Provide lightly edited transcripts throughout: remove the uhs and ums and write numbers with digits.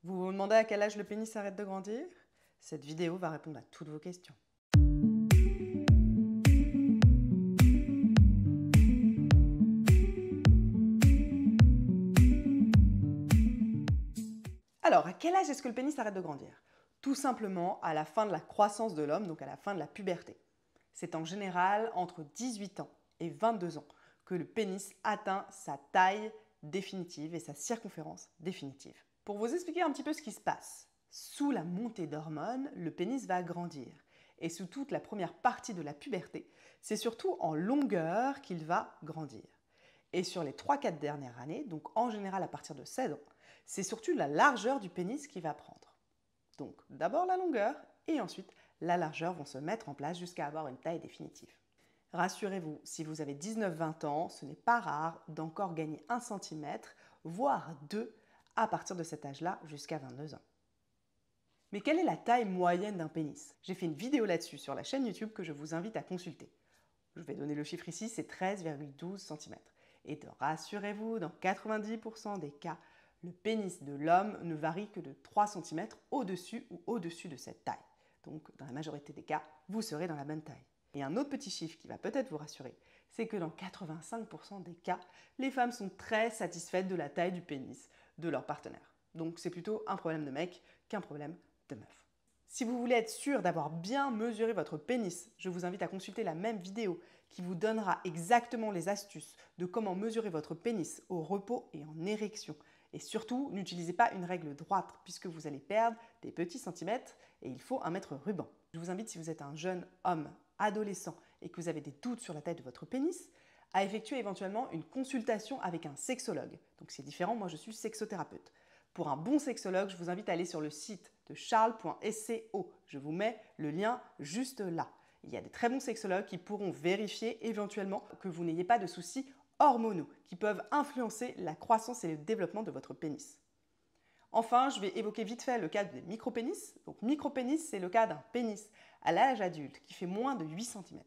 Vous vous demandez à quel âge le pénis arrête de grandir? Cette vidéo va répondre à toutes vos questions. Alors, à quel âge est-ce que le pénis arrête de grandir? Tout simplement à la fin de la croissance de l'homme, donc à la fin de la puberté. C'est en général entre 18 ans et 22 ans que le pénis atteint sa taille définitive et sa circonférence définitive. Pour vous expliquer un petit peu ce qui se passe, sous la montée d'hormones, le pénis va grandir. Et sous toute la première partie de la puberté, c'est surtout en longueur qu'il va grandir. Et sur les 3-4 dernières années, donc en général à partir de 16 ans, c'est surtout la largeur du pénis qui va prendre. Donc d'abord la longueur et ensuite la largeur vont se mettre en place jusqu'à avoir une taille définitive. Rassurez-vous, si vous avez 19-20 ans, ce n'est pas rare d'encore gagner 1 cm, voire 2 à partir de cet âge-là jusqu'à 22 ans. Mais quelle est la taille moyenne d'un pénis? J'ai fait une vidéo là-dessus sur la chaîne YouTube que je vous invite à consulter. Je vais donner le chiffre ici, c'est 13,12 cm. Et rassurez-vous, dans 90% des cas, le pénis de l'homme ne varie que de 3 cm au-dessus ou au-dessus de cette taille. Donc, dans la majorité des cas, vous serez dans la bonne taille. Et un autre petit chiffre qui va peut-être vous rassurer, c'est que dans 85% des cas, les femmes sont très satisfaites de la taille du pénis de leur partenaire. Donc, c'est plutôt un problème de mec qu'un problème de meuf. Si vous voulez être sûr d'avoir bien mesuré votre pénis, je vous invite à consulter la même vidéo qui vous donnera exactement les astuces de comment mesurer votre pénis au repos et en érection. Et surtout, n'utilisez pas une règle droite puisque vous allez perdre des petits centimètres et il faut un mètre ruban. Je vous invite, si vous êtes un jeune homme, adolescent et que vous avez des doutes sur la taille de votre pénis, à effectuer éventuellement une consultation avec un sexologue. Donc c'est différent, moi je suis sexothérapeute. Pour un bon sexologue, je vous invite à aller sur le site de charles.sco. Je vous mets le lien juste là. Il y a des très bons sexologues qui pourront vérifier éventuellement que vous n'ayez pas de soucis hormonaux qui peuvent influencer la croissance et le développement de votre pénis. Enfin, je vais évoquer vite fait le cas des micropénis. Donc micropénis, c'est le cas d'un pénis à l'âge adulte qui fait moins de 8 cm.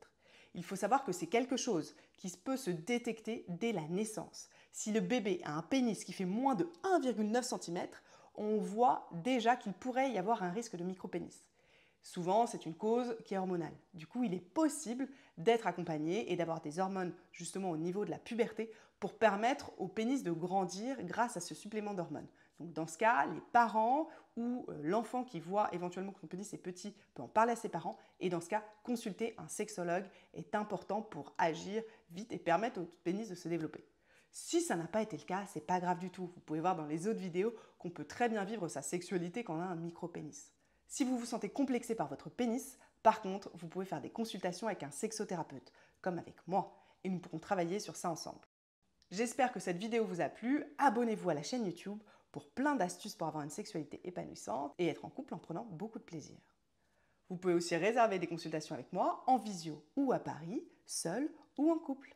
Il faut savoir que c'est quelque chose qui peut se détecter dès la naissance. Si le bébé a un pénis qui fait moins de 1,9 cm, on voit déjà qu'il pourrait y avoir un risque de micropénis. Souvent, c'est une cause qui est hormonale. Du coup, il est possible d'être accompagné et d'avoir des hormones justement au niveau de la puberté pour permettre au pénis de grandir grâce à ce supplément d'hormones. Donc dans ce cas, les parents ou l'enfant qui voit éventuellement que son pénis est petit peut en parler à ses parents et dans ce cas, consulter un sexologue est important pour agir vite et permettre au pénis de se développer. Si ça n'a pas été le cas, c'est pas grave du tout. Vous pouvez voir dans les autres vidéos qu'on peut très bien vivre sa sexualité quand on a un micro-pénis. Si vous vous sentez complexé par votre pénis, par contre, vous pouvez faire des consultations avec un sexothérapeute, comme avec moi, et nous pourrons travailler sur ça ensemble. J'espère que cette vidéo vous a plu. Abonnez-vous à la chaîne YouTube pour plein d'astuces pour avoir une sexualité épanouissante et être en couple en prenant beaucoup de plaisir. Vous pouvez aussi réserver des consultations avec moi en visio ou à Paris, seul ou en couple.